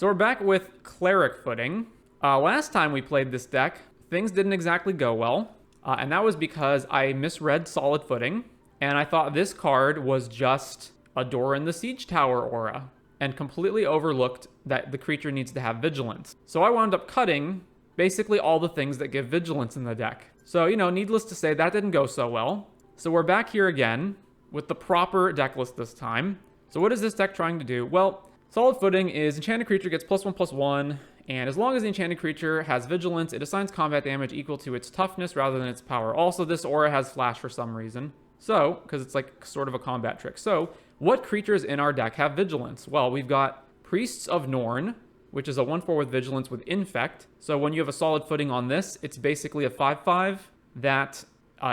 So we're back with Cleric footing. Last time we played this deck, things didn't exactly go well, and that was because I misread Solid Footing, and I thought this card was just a Door in the Siege Tower aura, and completely overlooked that the creature needs to have Vigilance. So I wound up cutting basically all the things that give Vigilance in the deck. So, needless to say, that didn't go so well. So we're back here again with the proper deck list this time. So what is this deck trying to do? Well, Solid Footing is enchanted creature gets +1/+1, and as long as the enchanted creature has Vigilance, it assigns combat damage equal to its toughness rather than its power. Also, this aura has Flash for some reason. So, because it's like sort of a combat trick. So, what creatures in our deck have Vigilance? Well, we've got Priests of Norn, which is a 1/4 with Vigilance with Infect. So when you have a Solid Footing on this, it's basically a 5/5 that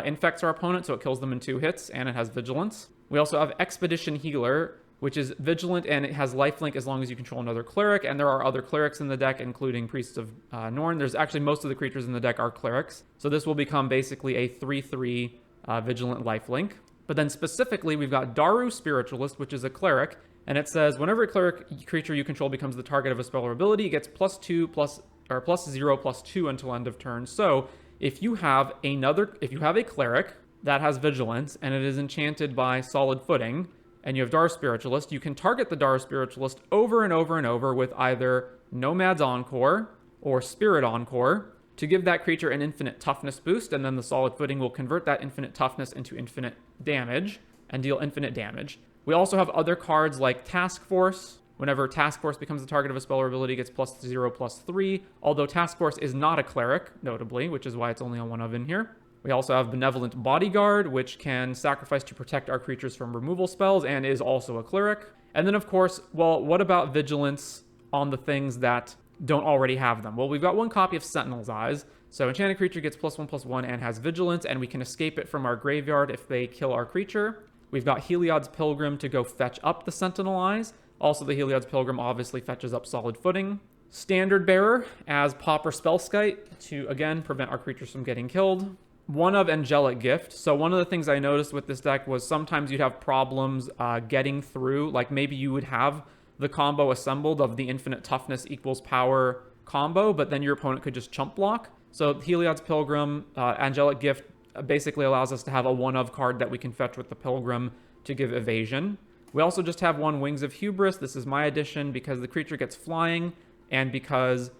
infects our opponent, so it kills them in 2 hits, and it has Vigilance. We also have Expedition Healer, which is vigilant, and it has lifelink as long as you control another cleric, and there are other clerics in the deck, including Priests of Norn. There's actually most of the creatures in the deck are clerics, so this will become basically a 3/3 vigilant lifelink. But then specifically, we've got Daru Spiritualist, which is a cleric, and it says whenever a cleric creature you control becomes the target of a spell or ability, it gets +0/+2 until end of turn. So if you have a cleric that has Vigilance and it is enchanted by Solid Footing, and you have Daru Spiritualist, you can target the Daru Spiritualist over and over and over with either Nomad's Encore or Spirit Encore to give that creature an infinite toughness boost, and then the Solid Footing will convert that infinite toughness into infinite damage and deal infinite damage. We also have other cards like Task Force. Whenever Task Force becomes the target of a spell or ability, it gets +0/+3, although Task Force is not a cleric, notably, which is why it's only on 1 of in here. We also have Benevolent Bodyguard, which can sacrifice to protect our creatures from removal spells and is also a cleric. And then, of course, well, what about Vigilance on the things that don't already have them? Well, we've got 1 copy of Sentinel's Eyes. So enchanted creature gets +1/+1 and has Vigilance, and we can escape it from our graveyard if they kill our creature. We've got Heliod's Pilgrim to go fetch up the Sentinel Eyes. Also, the Heliod's Pilgrim obviously fetches up Solid Footing. Standard Bearer as Pauper Spellskite to, again, prevent our creatures from getting killed. 1 of Angelic Gift. So one of the things I noticed with this deck was sometimes you'd have problems getting through. Like maybe you would have the combo assembled of the infinite toughness equals power combo, but then your opponent could just chump block. So Heliod's Pilgrim, Angelic Gift basically allows us to have a 1 of card that we can fetch with the Pilgrim to give evasion. We also just have 1 Wings of Hubris. This is my addition because the creature gets flying, and because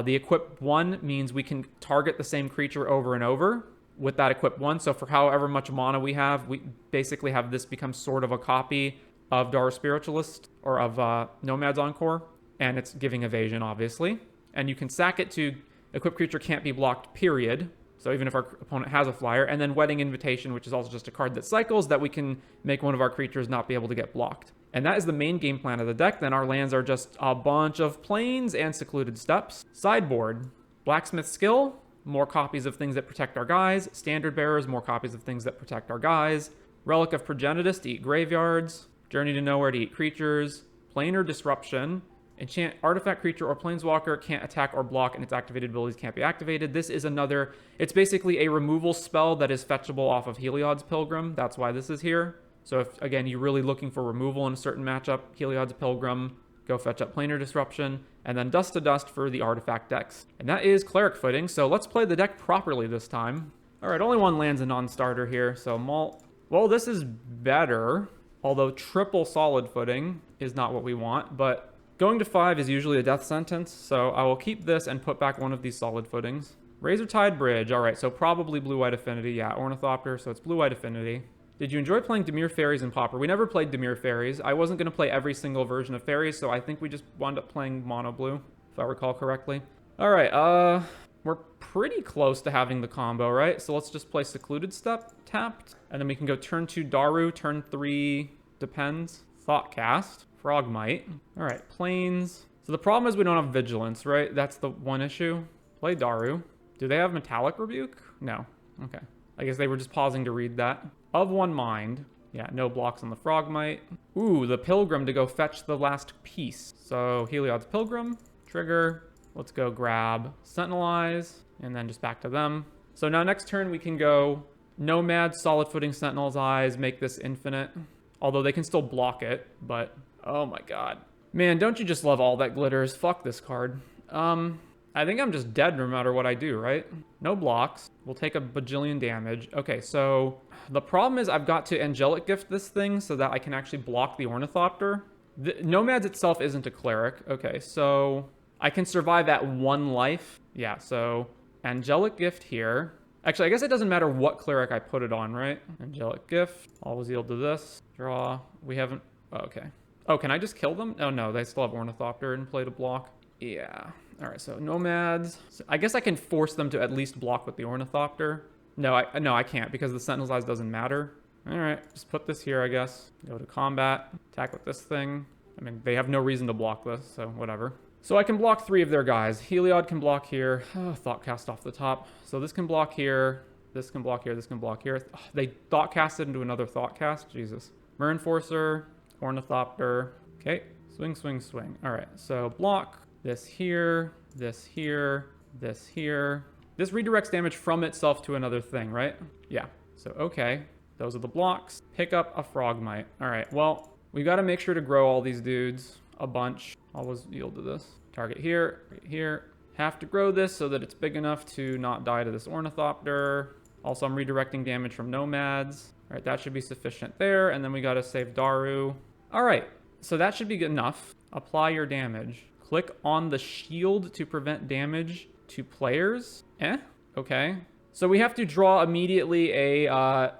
the equip 1 means we can target the same creature over and over with that equip 1. So for however much mana we have, we basically have this become sort of a copy of Daru Spiritualist or of Nomad's Encore, and it's giving evasion, obviously. And you can sack it to equip creature can't be blocked, period. So even if our opponent has a flyer. And then Wedding Invitation, which is also just a card that cycles that we can make one of our creatures not be able to get blocked. And that is the main game plan of the deck. Then our lands are just a bunch of plains and Secluded Steppes. Sideboard, Blacksmith Skill, more copies of things that protect our guys. Standard Bearers, more copies of things that protect our guys. Relic of Progenitus to eat graveyards. Journey to Nowhere to eat creatures. Planar Disruption. Enchant artifact creature or planeswalker can't attack or block, and its activated abilities can't be activated. This is another, it's basically a removal spell that is fetchable off of Heliod's Pilgrim. That's why this is here. So if, again, you're really looking for removal in a certain matchup, Heliod's Pilgrim, go fetch up Planar Disruption, and then Dust to Dust for the artifact decks. And that is Cleric Footing, so let's play the deck properly this time. All right, only 1 land's a non-starter here, so Malt. Well, this is better, although triple Solid Footing is not what we want, but going to 5 is usually a death sentence, so I will keep this and put back 1 of these Solid Footings. Razortide Bridge, all right, so probably Blue-White Affinity, yeah, Ornithopter, so it's Blue-White Affinity. Did you enjoy playing Dimir Fairies and Pauper? We never played Dimir Fairies. I wasn't going to play every single version of Fairies, so I think we just wound up playing Mono Blue, if I recall correctly. All right, we're pretty close to having the combo, right? So let's just play Secluded Step tapped, and then we can go turn 2 Daru, turn 3 Depends, Thoughtcast, Frogmite. All right, Plains. So the problem is we don't have Vigilance, right? That's the one issue. Play Daru. Do they have Metallic Rebuke? No. Okay. I guess they were just pausing to read that. Of One Mind. Yeah, no blocks on the Frogmite. Ooh, the Pilgrim to go fetch the last piece. So Heliod's Pilgrim, trigger. Let's go grab Sentinel Eyes, and then just back to them. So now next turn we can go Nomad, Solid Footing, Sentinel's Eyes, make this infinite. Although they can still block it, but oh my god. Man, don't you just love all that glitters? Fuck this card. I think I'm just dead no matter what I do, right? No blocks. We'll take a bajillion damage. Okay, so the problem is I've got to Angelic Gift this thing so that I can actually block the Ornithopter. The Nomads itself isn't a Cleric. Okay, so I can survive at 1 life. Yeah, so Angelic Gift here. Actually, I guess it doesn't matter what Cleric I put it on, right? Angelic Gift. Always yield to this. Draw. We haven't... Oh, okay. Oh, can I just kill them? Oh, no. They still have Ornithopter in play to block. Yeah. All right, so Nomads. So I guess I can force them to at least block with the Ornithopter. No, I can't because the Sentinel's Eyes doesn't matter. All right, just put this here, I guess. Go to combat. Attack with this thing. I mean, they have no reason to block this, so whatever. So I can block 3 of their guys. Heliod can block here. Oh, Thoughtcast off the top. So this can block here. This can block here. This can block here. Oh, they Thoughtcasted into another Thoughtcast. Jesus. Mer Enforcer. Ornithopter. Okay. Swing, swing, swing. All right. So block. This here. This here. This here. This redirects damage from itself to another thing, right? Yeah. So, okay. Those are the blocks. Pick up a Frogmite. All right. Well, we got to make sure to grow all these dudes a bunch. Always yield to this. Target here, right here. Have to grow this so that it's big enough to not die to this Ornithopter. Also, I'm redirecting damage from Nomads. All right, that should be sufficient there. And then we got to save Daru. All right, so that should be good enough. Apply your damage. Click on the shield to prevent damage to players. Okay. So we have to draw immediately a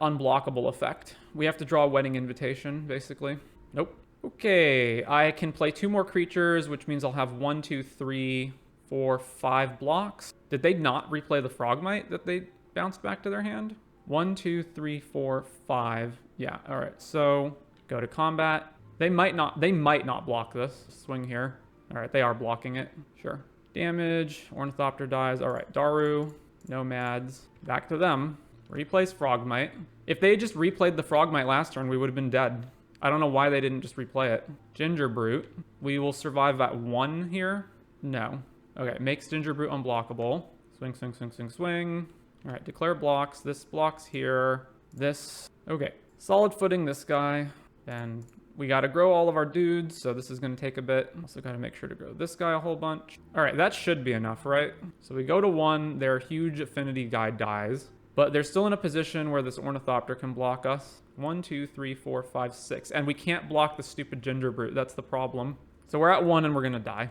unblockable effect. We have to draw a Wedding Invitation, basically. Nope. Okay, I can play 2 more creatures, which means I'll have 1, 2, 3, 4, 5 blocks. Did they not replay the Frogmite that they bounced back to their hand? 1, 2, 3, 4, 5. Yeah, all right. So go to combat. They might not block this. Swing here. All right, they are blocking it. Sure. Damage. Ornithopter dies. All right, Daru. Nomads. Back to them. Replace Frogmite. If they just replayed the Frogmite last turn, we would have been dead. I don't know why they didn't just replay it. Ginger Brute. We will survive at 1 here. No. Okay, makes Ginger Brute unblockable. Swing, swing, swing, swing, swing. All right, declare blocks. This blocks here. This. Okay. Solid footing this guy. Then we got to grow all of our dudes, so this is going to take a bit. Also got to make sure to grow this guy a whole bunch. All right, that should be enough, right? So we go to 1. Their huge affinity guy dies. But they're still in a position where this Ornithopter can block us. 1, 2, 3, 4, 5, 6. And we can't block the stupid Ginger Brute. That's the problem. So we're at 1 and we're going to die.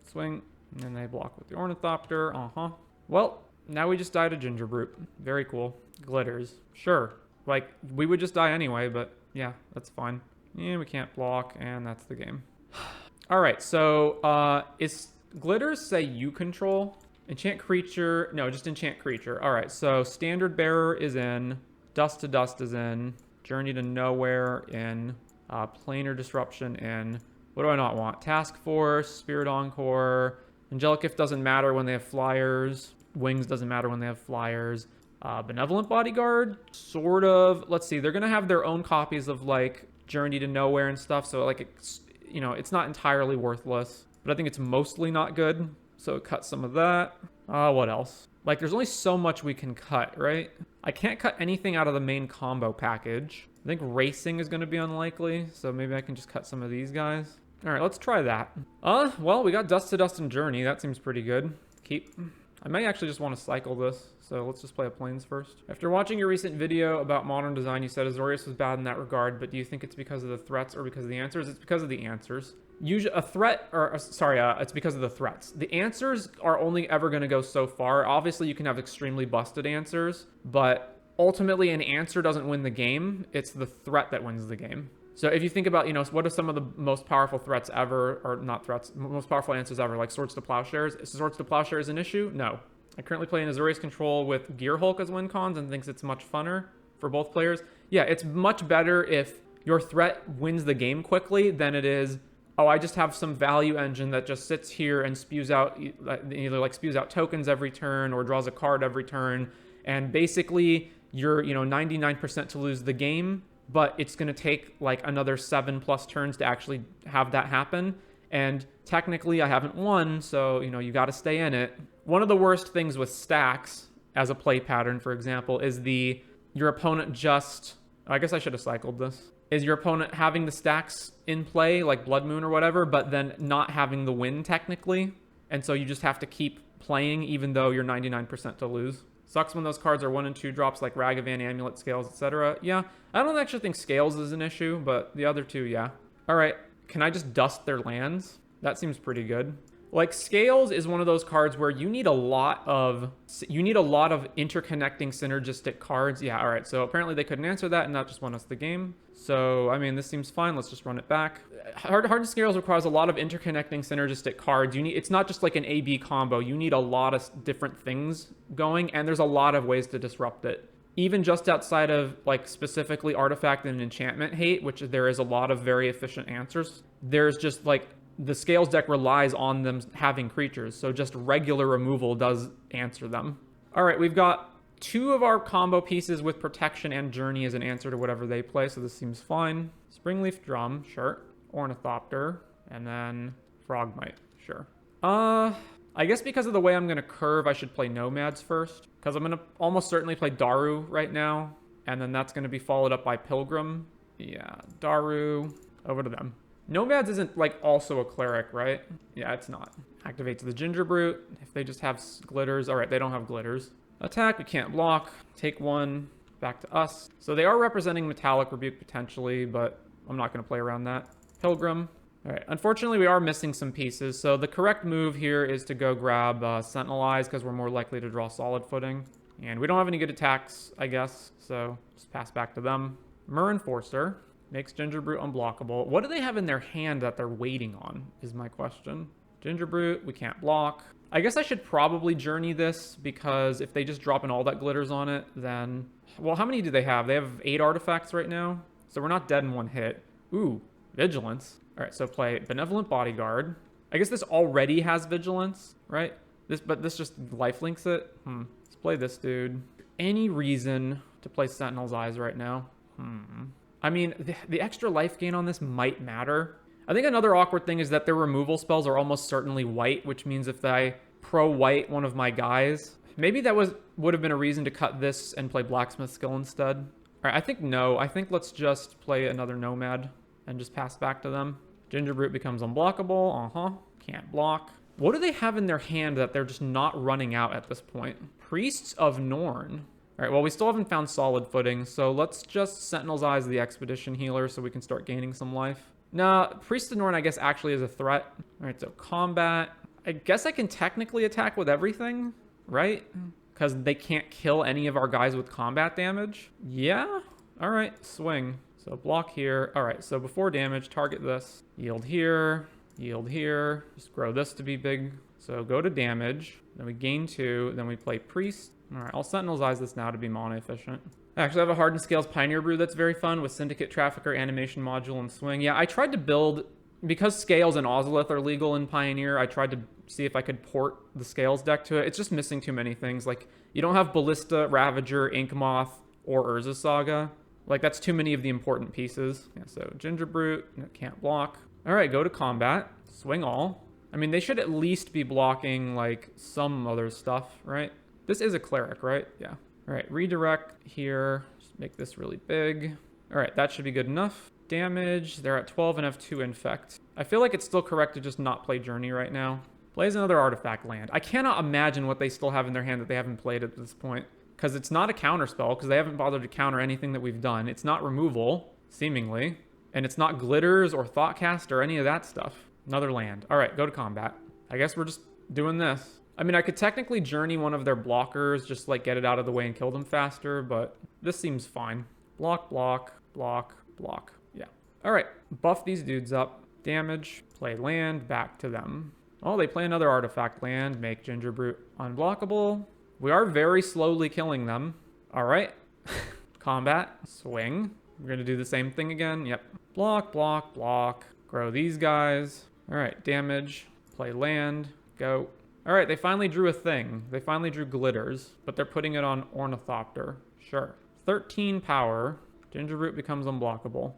Swing. And then they block with the Ornithopter. Well, now we just died to Ginger Brute. Very cool. Glitters. Sure. Like, we would just die anyway, but yeah, that's fine. Yeah, we can't block, and that's the game. All right, so is Glitters say you control? Enchant creature. No, just enchant creature. All right, so Standard Bearer is in. Dust to Dust is in. Journey to Nowhere in. Planar Disruption in. What do I not want? Task Force, Spirit Encore. Angelic Gift doesn't matter when they have flyers. Wings doesn't matter when they have flyers. Benevolent Bodyguard, sort of. Let's see, they're going to have their own copies of, like, Journey to Nowhere and stuff, so, like, it's, you know, it's not entirely worthless. But I think it's mostly not good. So cut some of that. What else? Like, there's only so much we can cut, right? I can't cut anything out of the main combo package. I think Racing is going to be unlikely, so maybe I can just cut some of these guys. All right, let's try that. Well, we got Dust to Dust and Journey. That seems pretty good. Keep. I might actually just want to cycle this, so let's just play a Plains first. After watching your recent video about modern design, you said Azorius was bad in that regard, but do you think it's because of the threats or because of the answers? It's because of the answers. Usually a threat, it's because of the threats. The answers are only ever going to go so far. Obviously, you can have extremely busted answers, but ultimately an answer doesn't win the game. It's the threat that wins the game. So if you think about, you know, what are some of the most powerful threats ever, or not threats, most powerful answers ever, like Swords to Plowshares? Is Swords to Plowshares an issue? No. I currently play in Azorius Control with Gear Hulk as win cons and thinks it's much funner for both players. Yeah, it's much better if your threat wins the game quickly than it is, oh, I just have some value engine that just sits here and spews out, either like spews out tokens every turn or draws a card every turn. And basically you're, 99% to lose the game, but it's going to take like another 7+ turns to actually have that happen. And technically I haven't won, so, you got to stay in it. One of the worst things with stacks as a play pattern, for example, is your opponent just, I guess I should have cycled this. is your opponent having the stacks in play, like Blood Moon or whatever, but then not having the win technically. And so you just have to keep playing even though you're 99% to lose. Sucks when those cards are 1 and 2 drops like Ragavan, Amulet, Scales, etc. Yeah, I don't actually think Scales is an issue, but the other two, yeah. All right, can I just dust their lands? That seems pretty good. Like, Scales is one of those cards where you need a lot of interconnecting synergistic cards. Yeah, all right, so apparently they couldn't answer that, and that just won us the game. So, I mean, this seems fine. Let's just run it back. Hardened Scales requires a lot of interconnecting synergistic cards. It's not just like an A-B combo. You need a lot of different things going, and there's a lot of ways to disrupt it. Even just outside of, like, specifically Artifact and Enchantment hate, which there is a lot of very efficient answers, there's just, like, the Scales deck relies on them having creatures, so just regular removal does answer them. All right, we've got 2 of our combo pieces with Protection and Journey as an answer to whatever they play, so this seems fine. Springleaf Drum, sure. Ornithopter, and then Frogmite, sure. I guess because of the way I'm going to curve, I should play Nomads first, because I'm going to almost certainly play Daru right now, and then that's going to be followed up by Pilgrim. Yeah, Daru, over to them. Nomads isn't, like, also a Cleric, right? Yeah, it's not. Activates the Ginger Brute. If they just have glitters. All right, they don't have glitters. Attack, we can't block. Take 1, back to us. So they are representing Metallic Rebuke potentially, but I'm not going to play around that. Pilgrim. All right, unfortunately, we are missing some pieces. So the correct move here is to go grab Sentinel Eyes because we're more likely to draw Solid Footing. And we don't have any good attacks, I guess. So just pass back to them. Myr Enforcer. Makes Ginger Brute unblockable. What do they have in their hand that they're waiting on, is my question. Ginger Brute, we can't block. I guess I should probably Journey this, because if they just drop in all that glitters on it, then... Well, how many do they have? They have 8 artifacts right now, so we're not dead in 1 hit. Ooh, Vigilance. All right, so play Benevolent Bodyguard. I guess this already has Vigilance, right? But this just lifelinks it. Let's play this dude. Any reason to play Sentinel's Eyes right now? I mean, the extra life gain on this might matter. I think another awkward thing is that their removal spells are almost certainly white, which means if I pro-white one of my guys, maybe that would have been a reason to cut this and play Blacksmith Skill instead. All right, I think no. I think let's just play another Nomad and just pass back to them. Ginger Brute becomes unblockable. Can't block. What do they have in their hand that they're just not running out at this point? Priests of Norn. All right, well, we still haven't found Solid Footing, so let's just Sentinel's Eyes the Expedition Healer so we can start gaining some life. Nah, Priest of Norn, I guess, actually is a threat. All right, so combat. I guess I can technically attack with everything, right? Because they can't kill any of our guys with combat damage. Yeah? All right, swing. So block here. All right, so before damage, target this. Yield here, yield here. Just grow this to be big. So go to damage, then we gain 2, then we play Priest. All right, I'll Sentinel's Eyes this now to be mana efficient. I actually have a Hardened Scales Pioneer Brew that's very fun with Syndicate Trafficker, Animation Module, and Swing. Yeah, I tried to build, because Scales and Ozolith are legal in Pioneer, I tried to see if I could port the Scales deck to it. It's just missing too many things. Like, you don't have Ballista, Ravager, Inkmoth, or Urza Saga. Like, that's too many of the important pieces. Yeah, so Ginger Brute, can't block. All right, go to combat. Swing all. I mean, they should at least be blocking, like, some other stuff, right? This is a Cleric, right? Yeah. All right, redirect here. Just make this really big. All right, that should be good enough. Damage, they're at 12 and have 2 Infect. I feel like it's still correct to just not play Journey right now. Plays another Artifact land. I cannot imagine what they still have in their hand that they haven't played at this point. Because it's not a counter spell, because they haven't bothered to counter anything that we've done. It's not removal, seemingly. And it's not Glitters or Thoughtcast or any of that stuff. Another land. All right, go to combat. I guess we're just doing this. I mean, I could technically Journey one of their blockers, just like get it out of the way and kill them faster, but this seems fine. Block, block, block, block. Yeah. All right, buff these dudes up. Damage, play land, back to them. Oh, they play another Artifact land, make Ginger Brute unblockable. We are very slowly killing them. All right. Combat, swing. We're going to do the same thing again. Yep. Block, block, block. Grow these guys. All right, damage, play land, go. All right, they finally drew a thing. They finally drew Glitters, but they're putting it on Ornithopter. Sure. 13 power. Ginger Brute becomes unblockable.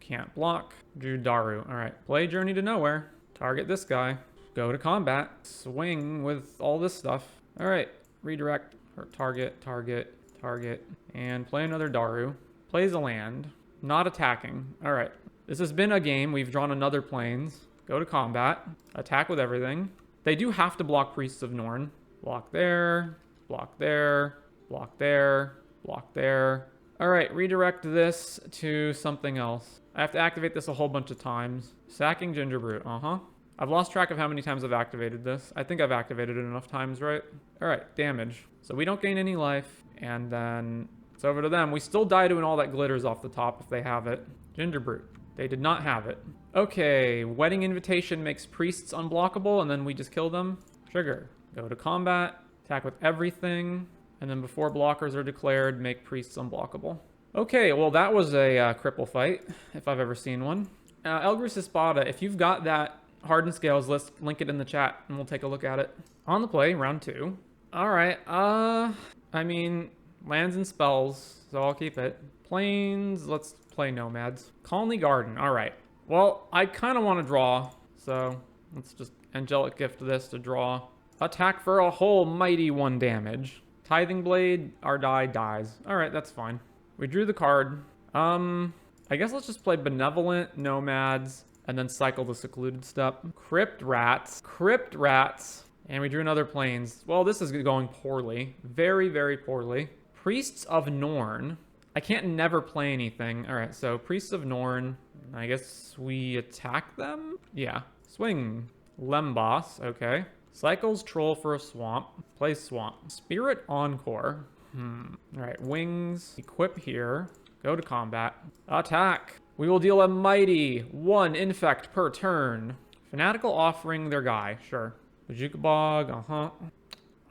Can't block. Drew Daru. All right, play Journey to Nowhere. Target this guy. Go to combat. Swing with all this stuff. All right, redirect. Or target, target, target. And play another Daru. Plays a land. Not attacking. All right. This has been a game. We've drawn another planes. Go to combat. Attack with everything. They do have to block Priests of Norn. Block there. Block there. Block there. Block there. All right. Redirect this to something else. I have to activate this a whole bunch of times. Sacking Gingerbrute. Uh-huh. I've lost track of how many times I've activated this. I think I've activated it enough times, right? All right. Damage. So we don't gain any life. And then it's over to them. We still die to an all that glitters off the top if they have it. Gingerbrute. They did not have it. Okay, Wedding Invitation makes priests unblockable, and then we just kill them. Trigger. Go to combat. Attack with everything. And then before blockers are declared, make priests unblockable. Okay, well that was a cripple fight, if I've ever seen one. Elgris Espada, if you've got that Hardened Scales list, link it in the chat, and we'll take a look at it. On the play, round 2. All right, I mean, lands and spells, so I'll keep it. Planes, let's play Nomads. Colony Garden, all right. Well, I kind of want to draw, so let's just Angelic Gift this to draw. Attack for a whole mighty 1 damage. Tithing Blade, our die dies. All right, that's fine. We drew the card. I guess let's just play Benevolent, Nomads, and then cycle the Secluded Step. Crypt Rats, and we drew another Plains. Well, this is going poorly. Very, very poorly. Priests of Norn. I can't never play anything. All right, so Priests of Norn. I guess we attack them? Yeah. Swing. Lembas, okay. Cycles Troll for a swamp. Play Swamp. Spirit Encore. All right, Wings. Equip here. Go to combat. Attack. We will deal a mighty 1 infect per turn. Fanatical Offering their guy. Sure. Bajukabog, uh-huh.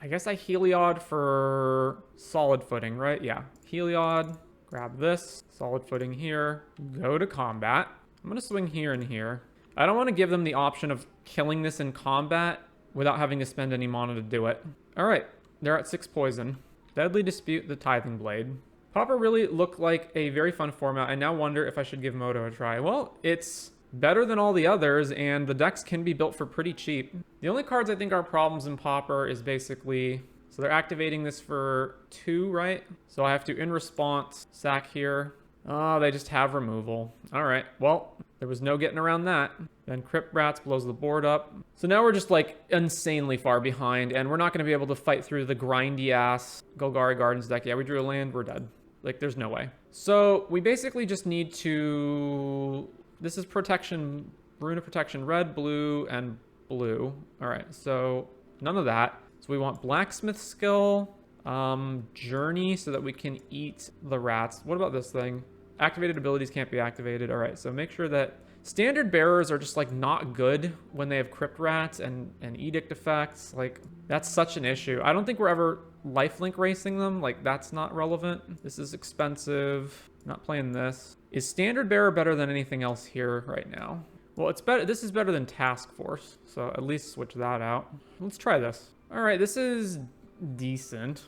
I guess I Heliod for solid footing, right? Yeah. Heliod. Grab this. Solid footing here. Go to combat. I'm going to swing here and here. I don't want to give them the option of killing this in combat without having to spend any mana to do it. All right. They're at 6 poison. Deadly Dispute the Tithing Blade. Pauper really looked like a very fun format. I now wonder if I should give Moto a try. Well, it's better than all the others, and the decks can be built for pretty cheap. The only cards I think are problems in Pauper is basically... So they're activating this for 2, right? So I have to, in response, sack here. Oh, they just have removal. All right, well, there was no getting around that. Then Crypt Rats blows the board up. So now we're just like insanely far behind, and we're not going to be able to fight through the grindy-ass Golgari Gardens deck. Yeah, we drew a land, we're dead. Like, there's no way. So we basically just need to... This is protection, Rune of Protection, red, blue, and blue. All right, so none of that. So we want Blacksmith Skill, Journey, so that we can eat the rats. What about this thing? Activated abilities can't be activated. All right, so make sure that Standard Bearers are just like not good when they have Crypt Rats and Edict effects. Like, that's such an issue. I don't think we're ever lifelink racing them. Like, that's not relevant. This is expensive. Not playing this. Is Standard Bearer better than anything else here right now? Well, it's better. This is better than Task Force, so at least switch that out. Let's try this. All right, this is decent.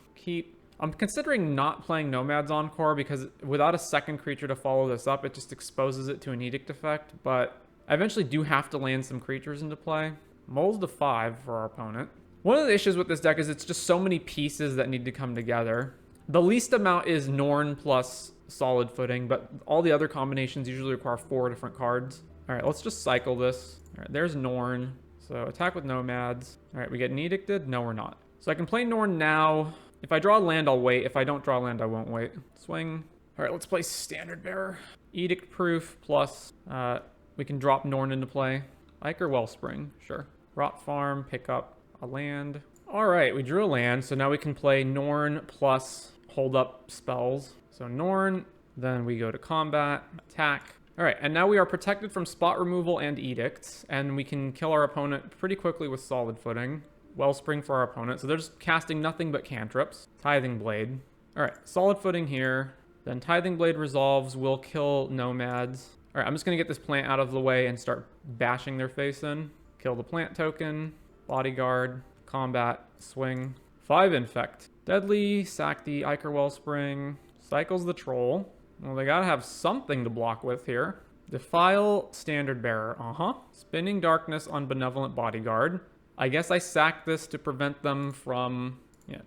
I'm considering not playing Nomad's Encore because without a second creature to follow this up, it just exposes it to an Edict effect. But I eventually do have to land some creatures into play. Moles to 5 for our opponent. One of the issues with this deck is it's just so many pieces that need to come together. The least amount is Norn plus solid footing, but all the other combinations usually require 4 different cards. All right, let's just cycle this. All right, there's Norn. So attack with Nomads. All right, we get Edicted. No, we're not. So I can play Norn now. If I draw land, I'll wait. If I don't draw land, I won't wait. Swing. All right, let's play Standard Bearer. Edict Proof plus we can drop Norn into play. Iker Wellspring, sure. Rot Farm, pick up a land. All right, we drew a land, so now we can play Norn plus hold up spells. So Norn, then we go to combat, attack. All right, and now we are protected from spot removal and edicts, and we can kill our opponent pretty quickly with solid footing. Wellspring for our opponent, so they're just casting nothing but cantrips. Tithing Blade. All right, solid footing here. Then Tithing Blade resolves, we'll kill Nomads. All right, I'm just gonna get this plant out of the way and start bashing their face in. Kill the plant token, bodyguard, combat, swing. 5 infect. Deadly, sack the Iker Wellspring, cycles the troll. Well, they gotta have something to block with here. Defile Standard Bearer, Spinning Darkness on Benevolent Bodyguard. I guess I sack this to prevent them from,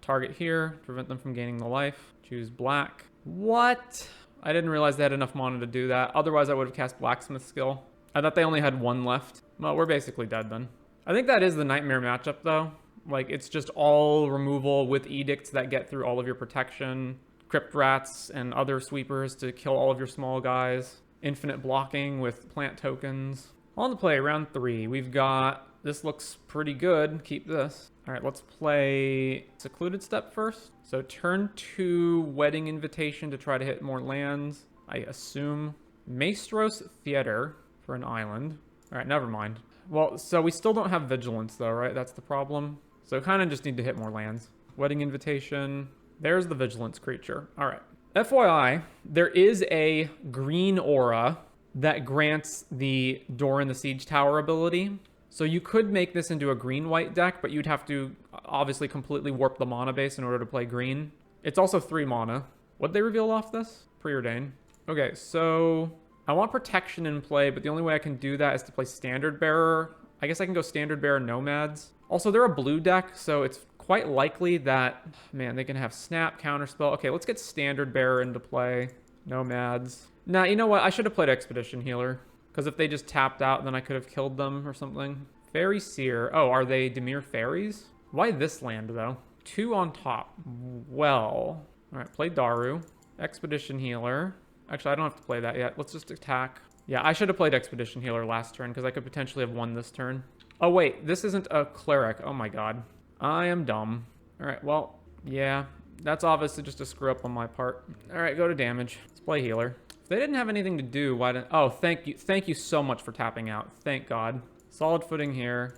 target here, prevent them from gaining the life. Choose black. What? I didn't realize they had enough mana to do that. Otherwise, I would have cast Blacksmith Skill. I thought they only had one left. Well, we're basically dead then. I think that is the Nightmare matchup, though. Like, it's just all removal with edicts that get through all of your protection, Crypt Rats and other sweepers to kill all of your small guys, infinite blocking with plant tokens. On the play, round 3, we've got... This looks pretty good. Keep this. All right, let's play Secluded Step first. So turn 2 Wedding Invitation to try to hit more lands, I assume. Maestros Theater for an island. All right, never mind. Well, so we still don't have Vigilance, though, right? That's the problem. So kind of just need to hit more lands. Wedding Invitation. There's the Vigilance creature. All right. FYI, there is a green aura that grants the Door in the Siege Tower ability. So you could make this into a green-white deck, but you'd have to obviously completely warp the mana base in order to play green. It's also 3 mana. What'd they reveal off this? Preordain. Okay, so I want protection in play, but the only way I can do that is to play Standard Bearer. I guess I can go Standard Bearer Nomads. Also, they're a blue deck, so it's quite likely that, man, they can have Snap, Counterspell. Okay, let's get Standard Bearer into play. Nomads. Nah, you know what? I should have played Expedition Healer. Because if they just tapped out, then I could have killed them or something. Fairy Seer. Oh, are they Dimir Fairies? Why this land, though? 2 on top. Well. All right, play Daru. Expedition Healer. Actually, I don't have to play that yet. Let's just attack. Yeah, I should have played Expedition Healer last turn because I could potentially have won this turn. Oh, wait. This isn't a Cleric. Oh, my God. I am dumb. All right, well, yeah. That's obviously just a screw up on my part. All right, go to damage. Let's play Healer. They didn't have anything to do. Why didn't... Oh, thank you so much for tapping out. Thank God. Solid footing here.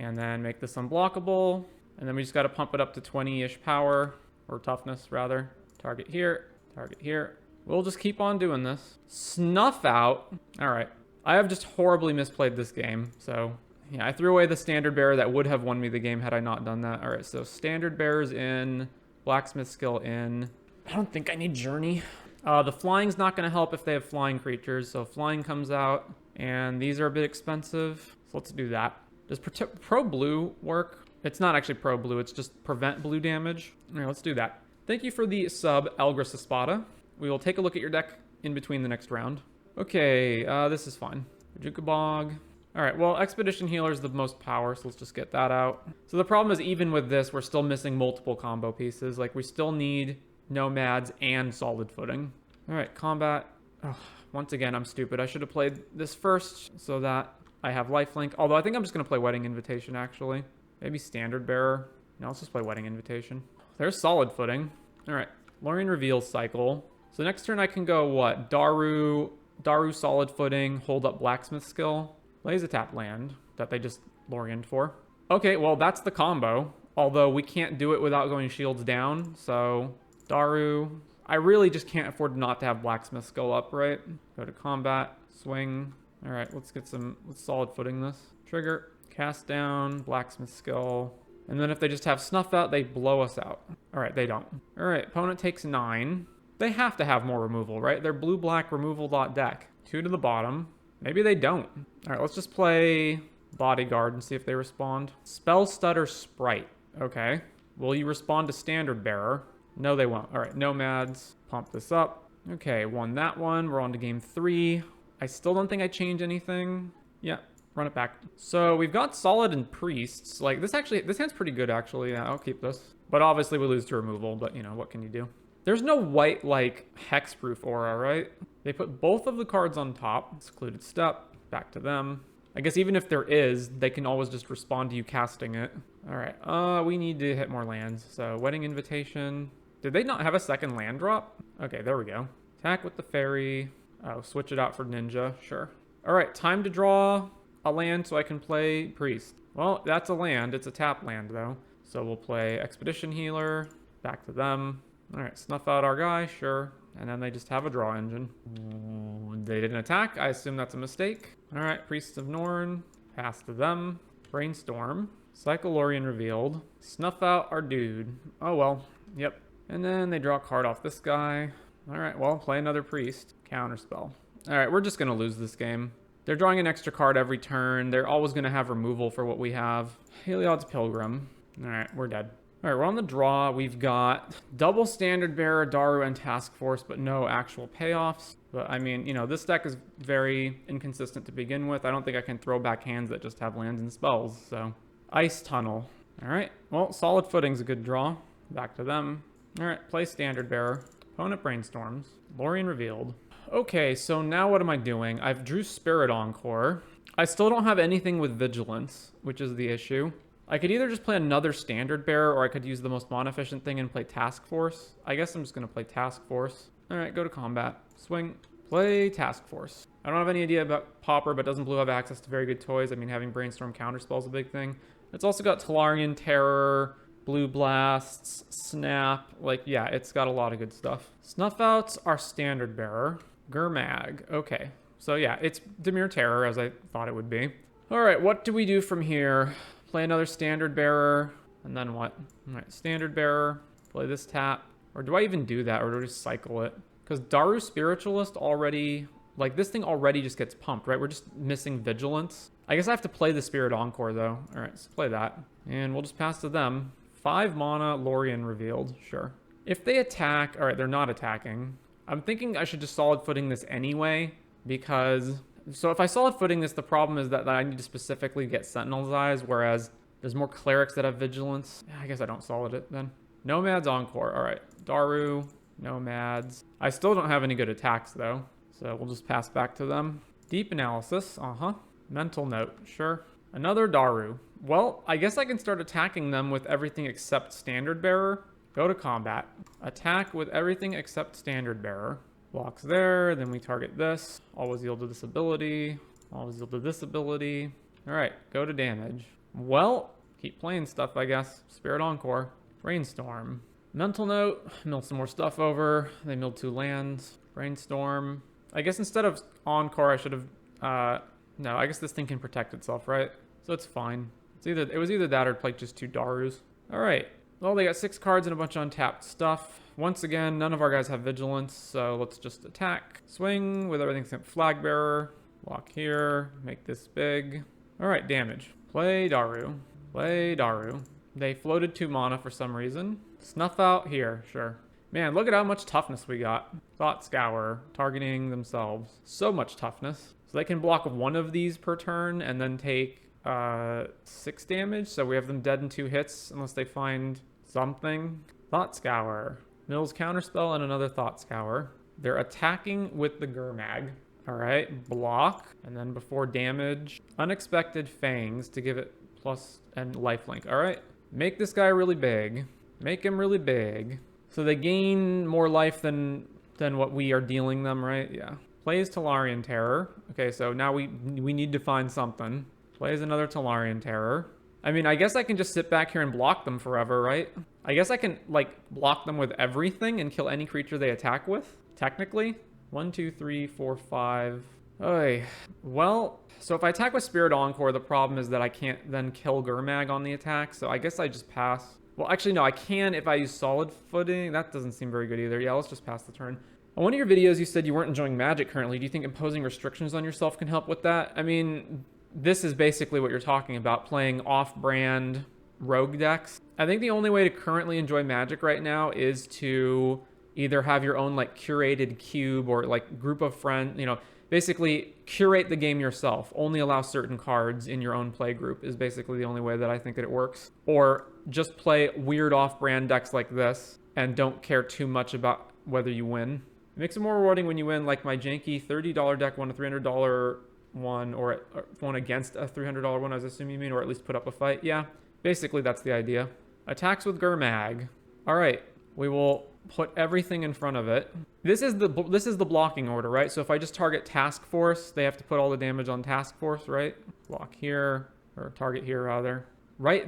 And then make this unblockable. And then we just got to pump it up to 20-ish power. Or toughness, rather. Target here. Target here. We'll just keep on doing this. Snuff out. All right. I have just horribly misplayed this game. So, yeah, I threw away the Standard Bearer that would have won me the game had I not done that. All right, so Standard Bearer's in. Blacksmith Skill in. I don't think I need Journey. The flying's not going to help if they have flying creatures, so flying comes out, and these are a bit expensive, so let's do that. Does Pro Blue work? It's not actually Pro Blue, it's just prevent blue damage. All right, let's do that. Thank you for the sub, Elgris Espada. We will take a look at your deck in between the next round. Okay, this is fine. Juka Bog. All right, well, Expedition Healer is the most power, so let's just get that out. So the problem is, even with this, we're still missing multiple combo pieces. Like, we still need Nomads and Solid Footing. All right, combat. Oh, once again, I'm stupid. I should have played this first so that I have lifelink. Although I think I'm just going to play Wedding Invitation, actually. Maybe Standard Bearer. No, let's just play Wedding Invitation. There's Solid Footing. All right, Lorien Reveals cycle. So next turn I can go, what? Daru Solid Footing, hold up Blacksmith Skill. Plays a tap land that they just Lorien'd for. Okay, well, that's the combo. Although we can't do it without going shields down, so... Daru. I really just can't afford not to have Blacksmith Skill up, right? Go to combat, swing. All right, let's Solid Footing this. Trigger, cast down, Blacksmith Skill. And then if they just have Snuff out, they blow us out. All right, they don't. All right, opponent takes 9. They have to have more removal, right? They're blue-black removal deck. 2 to the bottom. Maybe they don't. All right, let's just play Bodyguard and see if they respond. Spell Stutter Sprite. Okay. Will you respond to Standard Bearer? No, they won't. All right, Nomads. Pump this up. Okay, won that one. We're on to game 3. I still don't think I changed anything. Yeah, run it back. So we've got Solid and Priests. Like, this hand's pretty good, actually. Yeah, I'll keep this. But obviously we lose to removal, but, you know, what can you do? There's no white, like, hexproof aura, right? They put both of the cards on top. Secluded Step. Back to them. I guess even if there is, they can always just respond to you casting it. All right, we need to hit more lands. So, Wedding Invitation. Did they not have a second land drop? Okay, there we go. Attack with the fairy. Oh, switch it out for ninja. Sure. All right, time to draw a land so I can play Priest. Well, that's a land. It's a tap land, though. So we'll play Expedition Healer. Back to them. All right, snuff out our guy. Sure. And then they just have a draw engine. They didn't attack. I assume that's a mistake. All right, Priests of Norn. Pass to them. Brainstorm. Cycle Lorien revealed. Snuff out our dude. Oh, well. Yep. And then they draw a card off this guy. All right, well, play another Priest. Counterspell. All right, we're just going to lose this game. They're drawing an extra card every turn. They're always going to have removal for what we have. Heliod's Pilgrim. All right, we're dead. All right, we're on the draw. We've got double Standard Bearer, Daru, and Task Force, but no actual payoffs. But I mean, you know, this deck is very inconsistent to begin with. I don't think I can throw back hands that just have lands and spells. So, Ice Tunnel. All right, well, Solid Footing's a good draw. Back to them. All right, play Standard Bearer. Opponent brainstorms. Lorien revealed. Okay, so now what am I doing? I've drew Spirit Encore. I still don't have anything with Vigilance, which is the issue. I could either just play another Standard Bearer, or I could use the most mana-efficient thing and play Task Force. I guess I'm just going to play Task Force. All right, go to combat. Swing. Play Task Force. I don't have any idea about Pauper, but doesn't Blue have access to very good toys? I mean, having Brainstorm Counterspell is a big thing. It's also got Tolarian Terror, Blue Blasts, Snap. Like, yeah, it's got a lot of good stuff. Snuff Outs are Standard Bearer. Gurmag. Okay. So, yeah, it's Dimir Terror, as I thought it would be. All right, what do we do from here? Play another Standard Bearer, and then what? All right, Standard Bearer, play this tap. Or do I even do that, or do I just cycle it? Because Daru Spiritualist already, like, this thing already just gets pumped, right? We're just missing Vigilance. I guess I have to play the Spirit Encore, though. All right, let's play that. And we'll just pass to them. 5 mana, Lorien revealed. Sure. If they attack, all right, they're not attacking. I'm thinking I should just Solid Footing this anyway, because... So if I Solid Footing this, the problem is that I need to specifically get Sentinel's Eyes, whereas there's more Clerics that have Vigilance. I guess I don't Solid it then. Nomads Encore. All right. Daru, Nomads. I still don't have any good attacks, though, so we'll just pass back to them. Deep Analysis. Mental Note. Sure. Another Daru. Well, I guess I can start attacking them with everything except Standard Bearer. Go to combat. Attack with everything except Standard Bearer. Blocks there, then we target this. Always yield to this ability. Always yield to this ability. All right, go to damage. Well, keep playing stuff, I guess. Spirit Encore. Brainstorm. Mental Note. Mill some more stuff over. They milled 2 lands. Brainstorm. I guess instead of Encore, I should have... no, I guess this thing can protect itself, right? So it's fine. It was either that or play just 2 Darus. All right. Well, they got 6 cards and a bunch of untapped stuff. Once again, none of our guys have Vigilance, so let's just attack. Swing with everything except Flag Bearer. Block here. Make this big. All right, damage. Play Daru. Play Daru. They floated 2 mana for some reason. Snuff Out here. Sure. Man, look at how much toughness we got. Thought Scour. Targeting themselves. So much toughness. So they can block 1 of these per turn and then take 6 damage. So we have them dead in 2 hits unless they find something. Thought Scour. Mills Counterspell and another Thought Scour. They're attacking with the Gurmag. All right, block. And then before damage, Unexpected Fangs to give it plus and lifelink. All right, make this guy really big. Make him really big. So they gain more life than what we are dealing them, right? Yeah. Plays Tolarian Terror. Okay, so now we need to find something. Plays another Tolarian Terror. I mean, I guess I can just sit back here and block them forever, right? I guess I can, like, block them with everything and kill any creature they attack with, technically. 1, 2, 3, 4, 5. Oy. Well, so if I attack with Spirit Encore, the problem is that I can't then kill Gurmag on the attack, so I guess I just pass. Well, actually, no, I can if I use Solid Footing. That doesn't seem very good either. Yeah, let's just pass the turn. On one of your videos, you said you weren't enjoying Magic currently. Do you think imposing restrictions on yourself can help with that? I mean... This is basically what you're talking about, playing off-brand rogue decks. I think the only way to currently enjoy Magic right now is to either have your own like curated cube or like group of friends, you know, basically curate the game yourself. Only allow certain cards in your own play group is basically the only way that I think that it works. Or just play weird off-brand decks like this and don't care too much about whether you win. It makes it more rewarding when you win, like my janky $30 deck won a $300 one, or one against a $300 one, I was assuming you mean, or at least put up a fight. Yeah, basically that's the idea. Attacks with Gurmag. All right, we will put everything in front of it. This is the blocking order, right? So if I just target Task Force, they have to put all the damage on Task Force, right? Block here, or target here rather. Right?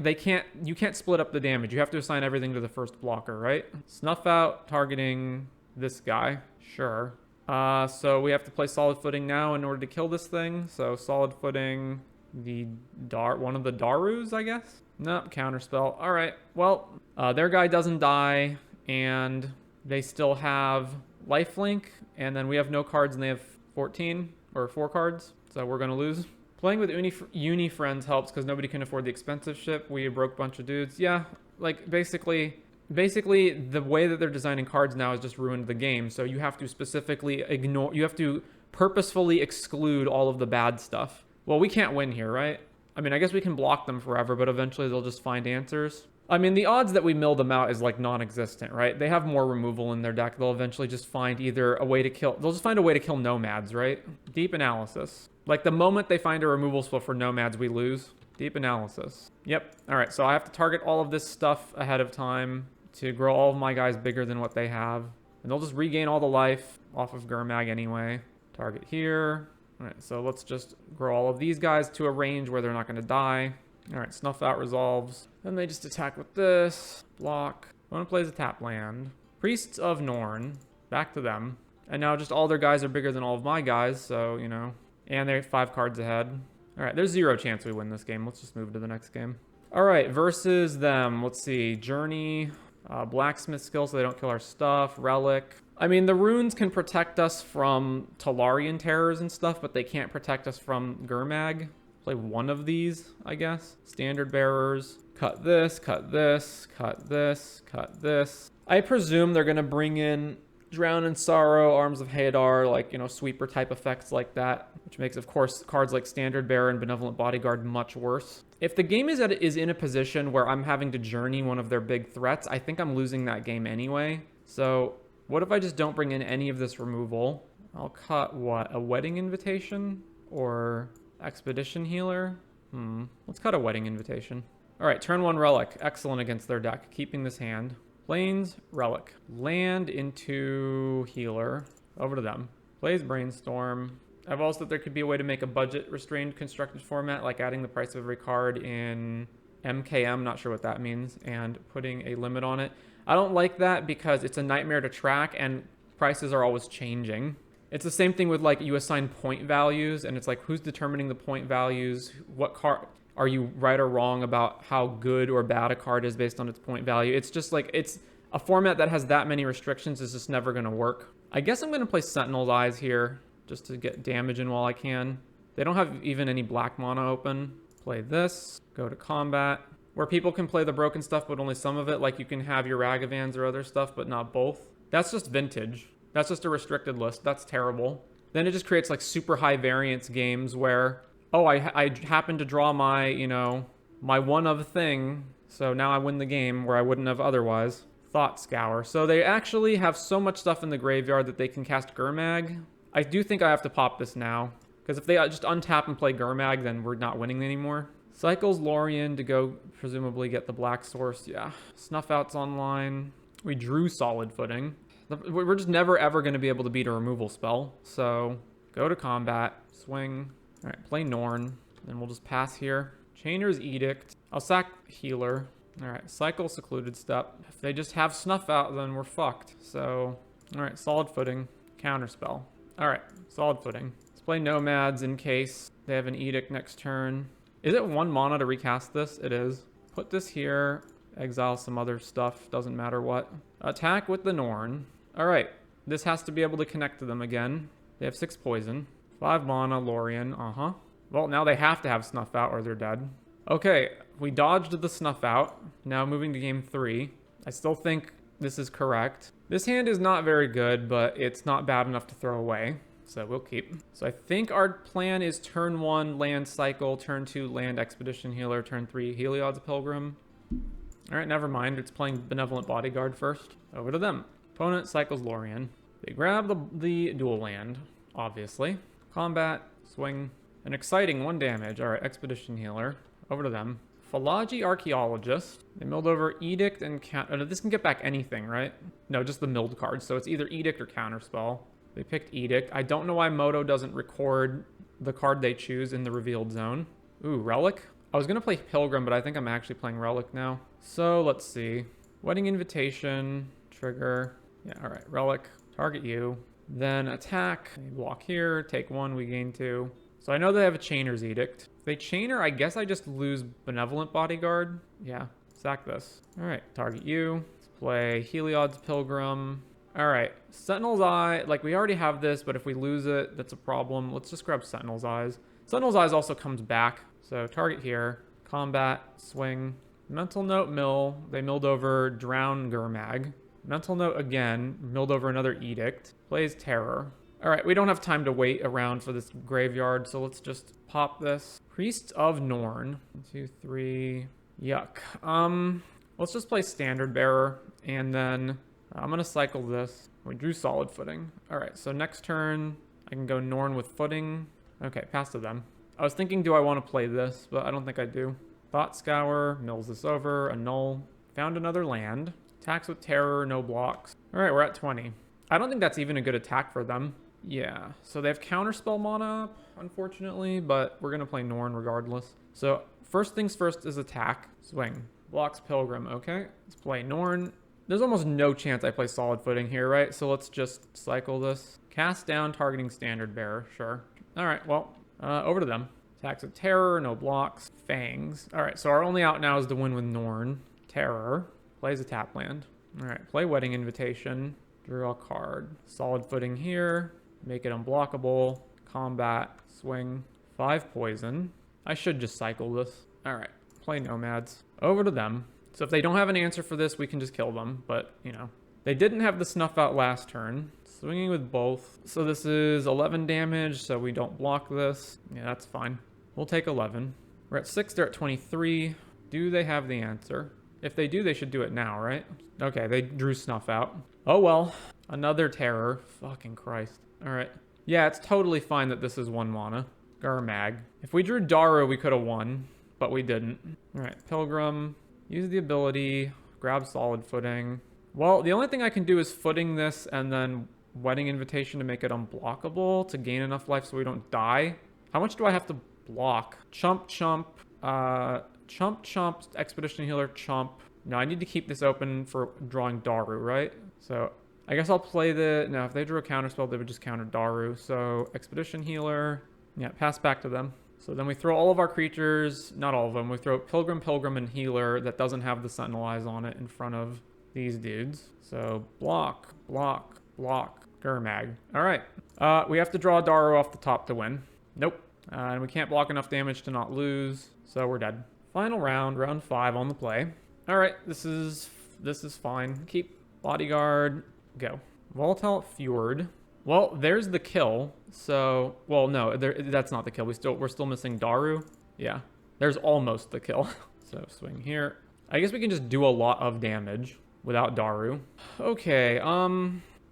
You can't split up the damage. You have to assign everything to the first blocker, right? Snuff Out, targeting this guy. Sure. So we have to play Solid Footing now in order to kill this thing. So Solid Footing, one of the Darus, I guess? Nope, Counterspell. All right, well, their guy doesn't die, and they still have Lifelink, and then we have no cards, and they have 14, or 4 cards, so we're going to lose. Playing with uni friends helps because nobody can afford the expensive ship. We a broke bunch of dudes. Yeah, like basically the way that they're designing cards now has just ruined the game. So you have to specifically ignore, you have to purposefully exclude all of the bad stuff. Well, we can't win here, right? I mean, I guess we can block them forever, but eventually they'll just find answers. I mean, the odds that we mill them out is like non-existent, right? They have more removal in their deck. They'll eventually just find either a way to kill, they'll just find a way to kill nomads, right? Deep analysis. Like the moment they find a removal spell for nomads, we lose. Deep analysis. Yep. All right, so I have to target all of this stuff ahead of time to grow all of my guys bigger than what they have. And they'll just regain all the life off of Gurmag anyway. Target here. All right, so let's just grow all of these guys to a range where they're not going to die. All right, Snuff Out resolves. Then they just attack with this. Block. Opponent plays a tap land. Priests of Norn. Back to them. And now just all their guys are bigger than all of my guys, so, you know. And they're 5 cards ahead. All right, there's 0 chance we win this game. Let's just move to the next game. All right, versus them. Let's see. Journey. Blacksmith skill so they don't kill our stuff. Relic. I mean, the runes can protect us from Talarian terrors and stuff, but they can't protect us from Gurmag. Play one of these, I guess. Standard bearers. Cut this, cut this, cut this, cut this. I presume they're going to bring in Drown in Sorrow, Arms of Hadar, like, you know, sweeper type effects like that, which makes, of course, cards like Standard Bearer and Benevolent Bodyguard much worse. If the game is in a position where I'm having to journey one of their big threats, I think I'm losing that game anyway. So what if I just don't bring in any of this removal? I'll cut what? A Wedding Invitation or Expedition Healer? Let's cut a Wedding Invitation. All right, turn 1 Relic. Excellent against their deck. Keeping this hand. Plains, Relic. Land into Healer. Over to them. Plays Brainstorm. I've also thought there could be a way to make a budget-restrained constructed format, like adding the price of every card in MKM, not sure what that means, and putting a limit on it. I don't like that because it's a nightmare to track, and prices are always changing. It's the same thing with, like, you assign point values, and it's like, who's determining the point values? What card... Are you right or wrong about how good or bad a card is based on its point value? It's just like, it's a format that has that many restrictions is just never going to work. I guess I'm going to play Sentinel's Eyes here just to get damage in while I can. They don't have even any black mana open. Play this, go to combat, where people can play the broken stuff, but only some of it. Like you can have your Ragavans or other stuff, but not both. That's just vintage. That's just a restricted list. That's terrible. Then it just creates like super high variance games where, oh, I happened to draw my, you know, my one of thing, so now I win the game where I wouldn't have otherwise. Thought Scour. So they actually have so much stuff in the graveyard that they can cast Gurmag. I do think I have to pop this now, because if they just untap and play Gurmag, then we're not winning anymore. Cycles Lorien to go presumably get the Black Source. Yeah. Snuff Out's online. We drew Solid Footing. We're just never ever going to be able to beat a removal spell. So go to combat. Swing. All right, play Norn, then we'll just pass here. Chainer's Edict. I'll sack Healer. All right, cycle Secluded Step. If they just have Snuff Out, then we're fucked. So, all right, Solid Footing. Counterspell. All right, Solid Footing. Let's play Nomads in case they have an Edict next turn. Is it 1 mana to recast this? It is. Put this here. Exile some other stuff. Doesn't matter what. Attack with the Norn. All right, this has to be able to connect to them again. They have 6 poison. 5 mana, Lorien, Well, now they have to have Snuff Out or they're dead. Okay, we dodged the Snuff Out. Now moving to game 3. I still think this is correct. This hand is not very good, but it's not bad enough to throw away. So we'll keep. So I think our plan is turn 1, land cycle, turn 2, land Expedition Healer, turn 3, Heliod's Pilgrim. All right, never mind. It's playing Benevolent Bodyguard first. Over to them. Opponent cycles Lorien. They grab the dual land, obviously. Combat, swing, an exciting 1 damage. All right, Expedition Healer. Over to them. Philology Archaeologist. They milled over Edict and this can get back anything, right? No, just the milled cards. So it's either Edict or Counterspell. They picked Edict. I don't know why Moto doesn't record the card they choose in the revealed zone. Ooh, Relic. I was going to play Pilgrim, but I think I'm actually playing Relic now. So let's see. Wedding Invitation. Trigger. Yeah, all right. Relic. Target you. Then attack, block here, take 1, we gain 2. So I know they have a Chainer's Edict. If they Chainer, I guess I just lose Benevolent Bodyguard. Yeah, sack this. All right, target you. Let's play Heliod's Pilgrim. All right, Sentinel's Eye, like we already have this, but if we lose it, that's a problem. Let's just grab Sentinel's Eyes. Sentinel's Eyes also comes back. So target here, combat, swing, mental note, mill. They milled over Drown Gurmag. Mental note again, milled over another Edict. Plays Terror. All right, we don't have time to wait around for this graveyard, so let's just pop this. Priests of Norn. 1, 2, 3. Yuck. Let's just play Standard Bearer, and then I'm gonna cycle this. We drew Solid Footing. All right, so next turn I can go Norn with Footing. Okay, pass to them. I was thinking, do I want to play this, but I don't think I do. Thought Scour, mills this over, annul. Found another land. Attacks with Terror, no blocks. All right, we're at 20. I don't think that's even a good attack for them. Yeah, so they have Counterspell mana up, unfortunately, but we're going to play Norn regardless. So first things first is attack. Swing. Blocks Pilgrim, okay. Let's play Norn. There's almost no chance I play Solid Footing here, right? So let's just cycle this. Cast down, targeting Standard Bearer, sure. All right, well, over to them. Attacks with Terror, no blocks. Fangs. All right, so our only out now is to win with Norn. Terror. Plays a tap land. All right, play Wedding Invitation. Draw a card. Solid Footing here. Make it unblockable. Combat. Swing. 5 poison. I should just cycle this. All right, play Nomads. Over to them. So if they don't have an answer for this, we can just kill them. But, you know, they didn't have the Snuff Out last turn. Swinging with both. So this is 11 damage, so we don't block this. Yeah, that's fine. We'll take 11. We're at 6, they're at 23. Do they have the answer? If they do, they should do it now, right? Okay, they drew Snuff Out. Oh well, another Terror. Fucking Christ. All right. Yeah, it's totally fine that this is 1 mana. Gurmag. If we drew Daru, we could have won, but we didn't. All right, Pilgrim. Use the ability. Grab Solid Footing. Well, the only thing I can do is Footing this and then Wedding Invitation to make it unblockable to gain enough life so we don't die. How much do I have to block? Chump, chump. Chump, chump, Expedition Healer, chump. No, I need to keep this open for drawing Daru, right? So I guess I'll play the... No, if they drew a counterspell, they would just counter Daru. So Expedition Healer. Yeah, pass back to them. So then we throw all of our creatures, not all of them, we throw Pilgrim, Pilgrim, and Healer that doesn't have the Sentinel Eyes on it in front of these dudes. So block, block, block, Gurmag. All right. We have to draw Daru off the top to win. Nope. And we can't block enough damage to not lose, so we're dead. Final round, round 5 on the play. All right, this is fine. Keep Bodyguard, go. Volatile Fjord. Well, there's the kill. So, well, no, that's not the kill. We're still missing Daru. Yeah, there's almost the kill. So swing here. I guess we can just do a lot of damage without Daru. Okay,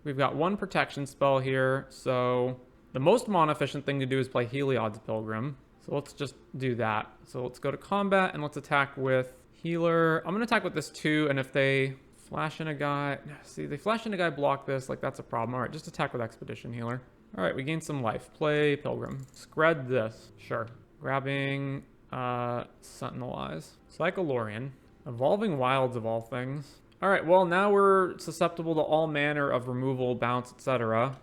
we've got 1 protection spell here. So the most mana efficient thing to do is play Heliod's Pilgrim. So let's just do that. So let's go to combat and let's attack with Healer. I'm gonna attack with this too, and if they flash in a guy, see, they flash in a guy, block this, like that's a problem. All right, just attack with Expedition Healer. All right, we gain some life. Play Pilgrim. Scred this, sure. Grabbing Sentinel Eyes. Cyclorian. Evolving Wilds of all things. All right, well now we're susceptible to all manner of removal, bounce, etc.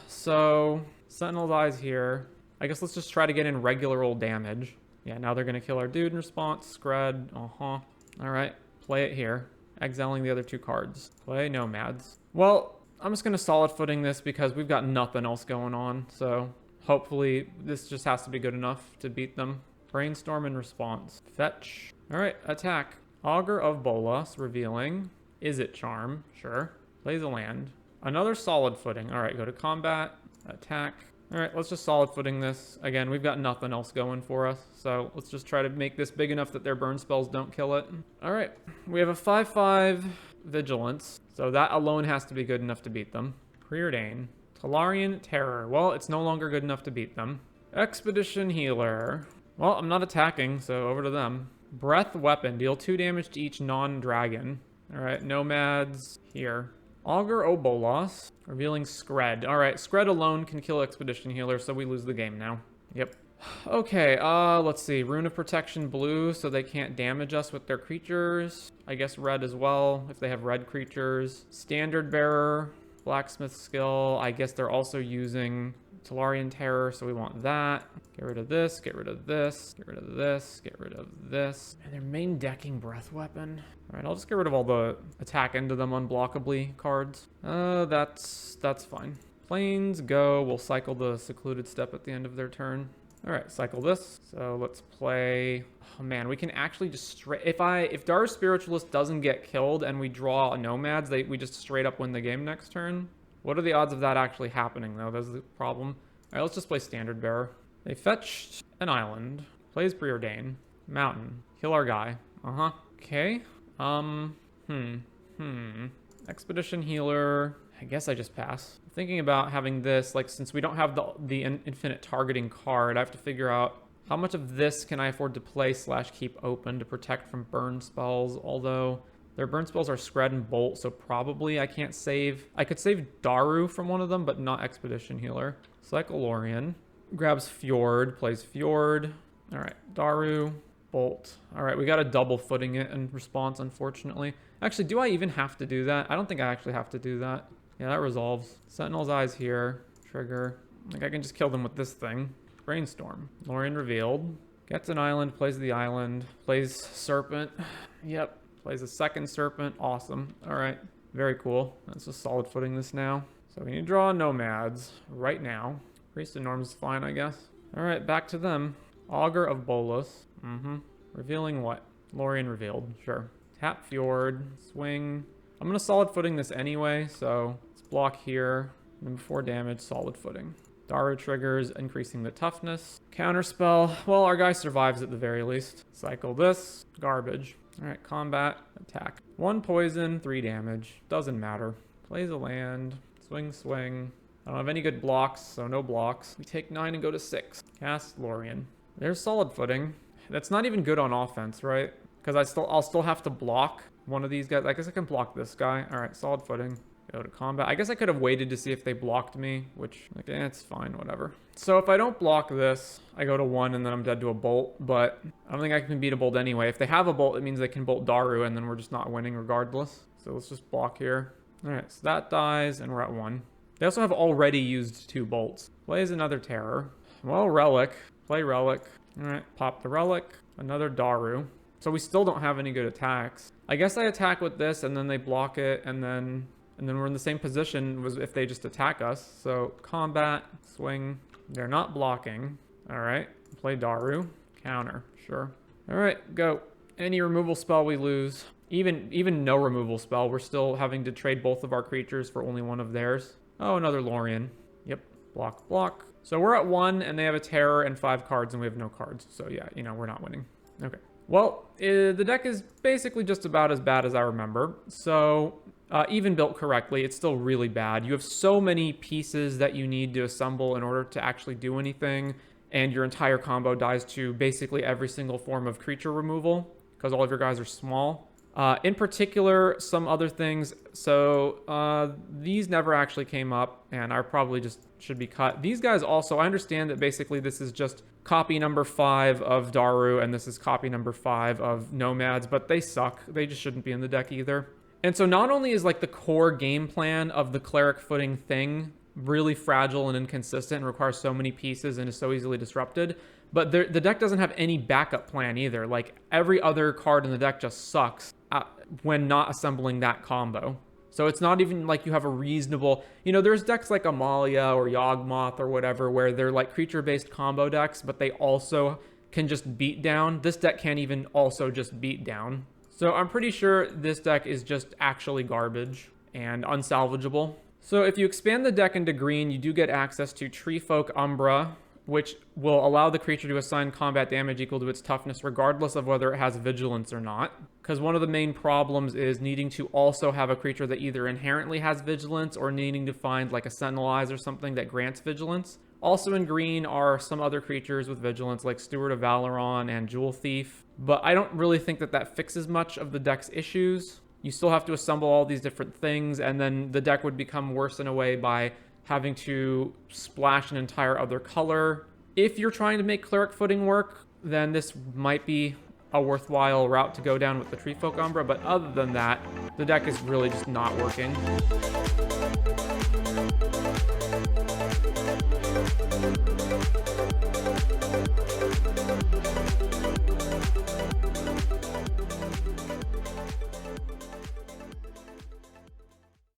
So Sentinel's Eyes here. I guess let's just try to get in regular old damage. Yeah, now they're gonna kill our dude in response. Scred. All right, play it here. Exiling the other 2 cards. Play Nomads. Well, I'm just gonna Solid Footing this because we've got nothing else going on. So hopefully this just has to be good enough to beat them. Brainstorm in response. Fetch. All right, attack. Augur of Bolas, revealing. Is it Charm? Sure. Plays a land. Another Solid Footing. All right, go to combat. Attack. All right, let's just Solid Footing this. Again, we've got nothing else going for us, so let's just try to make this big enough that their burn spells don't kill it. All right, we have a 5/5 Vigilance, so that alone has to be good enough to beat them. Preordain. Talarian Terror. Well, it's no longer good enough to beat them. Expedition Healer. Well, I'm not attacking, so over to them. Breath Weapon. Deal 2 damage to each non-dragon. All right, Nomads here. Augur Obolas, revealing Scred. All right, Scred alone can kill Expedition Healer, so we lose the game now. Yep. Okay, let's see. Rune of Protection blue, so they can't damage us with their creatures. I guess red as well, if they have red creatures. Standard Bearer, Blacksmith skill. I guess they're also using Talarian Terror, so we want that. Get rid of this, get rid of this, get rid of this, get rid of this. And they're main decking Breath Weapon. All right, I'll just get rid of all the attack into them unblockably cards. That's fine. Planes go. We'll cycle the Secluded Step at the end of their turn. All right, cycle this. So let's play. Oh man, we can actually just straight. If Dire Spiritualist doesn't get killed and we draw a Nomads, we just straight up win the game next turn. What are the odds of that actually happening though? That's the problem. All right, let's just play Standard Bearer. They fetched an island. Plays Preordain. Mountain. Kill our guy. Okay. Expedition Healer. I guess I just pass. I'm thinking about having this, like, since we don't have the infinite targeting card, I have to figure out how much of this can I afford to play / keep open to protect from burn spells, although their burn spells are Scred and Bolt, so probably I can't save. I could save Daru from one of them, but not Expedition Healer. Cycle Lorien. Grabs Fjord, plays Fjord. All right, Daru, Bolt. All right, we got a double footing it in response, unfortunately. Actually, do I even have to do that? I don't think I actually have to do that. Yeah, that resolves. Sentinel's Eyes here. Trigger. Like, I can just kill them with this thing. Brainstorm. Lorien revealed. Gets an island, plays the island. Plays Serpent. Yep. Plays a second Serpent. Awesome. All right. Very cool. That's just solid footing this now. So we need to draw Nomads right now. Priest of Norms is fine, I guess. All right, back to them. Augur of Bolas. Revealing what? Lorien revealed. Sure. Tap Fjord. Swing. I'm going to solid footing this anyway, so let's block here. And then before damage, solid footing. Daru triggers, increasing the toughness. Counterspell. Well, our guy survives at the very least. Cycle this. Garbage. All right, combat. Attack. 1 poison, 3 damage. Doesn't matter. Plays a land. Swing, swing. I don't have any good blocks, so no blocks. We take 9 and go to 6. Cast Lorien. There's solid footing. That's not even good on offense, right? Because I'll still have to block one of these guys. I guess I can block this guy. All right, solid footing. Go to combat. I guess I could have waited to see if they blocked me, which, like, it's fine, whatever. So if I don't block this, I go to 1 and then I'm dead to a bolt, but I don't think I can beat a bolt anyway. If they have a bolt, it means they can bolt Daru and then we're just not winning regardless. So let's just block here. All right, so that dies and we're at 1. They also have already used 2 bolts. Plays another Terror. Well, Relic. Play Relic. All right, pop the Relic. Another Daru. So we still don't have any good attacks. I guess I attack with this and then they block it and then we're in the same position as if they just attack us. So combat, swing. They're not blocking. All right, play Daru. Counter, sure. All right, go. Any removal spell we lose. Even no removal spell, we're still having to trade both of our creatures for only one of theirs. Oh, another Lorien. Yep, block, block. So we're at 1 and they have a Terror and 5 cards and we have no cards. So yeah, we're not winning. Okay. Well, the deck is basically just about as bad as I remember. So even built correctly, it's still really bad. You have so many pieces that you need to assemble in order to actually do anything. And your entire combo dies to basically every single form of creature removal because all of your guys are small. In particular, some other things. So these never actually came up and are probably just should be cut. These guys also, I understand that basically this is just copy number 5 of Daru and this is copy number 5 of Nomads, but they suck. They just shouldn't be in the deck either. And so not only is like the core game plan of the Cleric footing thing really fragile and inconsistent and requires so many pieces and is so easily disrupted, but the deck doesn't have any backup plan either. Like every other card in the deck just sucks when not assembling that combo. So it's not even like you have a reasonable, there's decks like Amalia or Yawgmoth or whatever where they're like creature-based combo decks, but they also can just beat down. This deck can't even also just beat down. So I'm pretty sure this deck is just actually garbage and unsalvageable. So if you expand the deck into green, you do get access to Treefolk Umbra, which will allow the creature to assign combat damage equal to its toughness regardless of whether it has vigilance or not. Because one of the main problems is needing to also have a creature that either inherently has vigilance or needing to find like a Sentinel Eyes or something that grants vigilance. Also in green are some other creatures with vigilance like Steward of Valoron and Jewel Thief. But I don't really think that fixes much of the deck's issues. You still have to assemble all these different things and then the deck would become worse in a way by having to splash an entire other color. If you're trying to make Cleric footing work, then this might be a worthwhile route to go down with the Treefolk Umbra, but other than that, the deck is really just not working.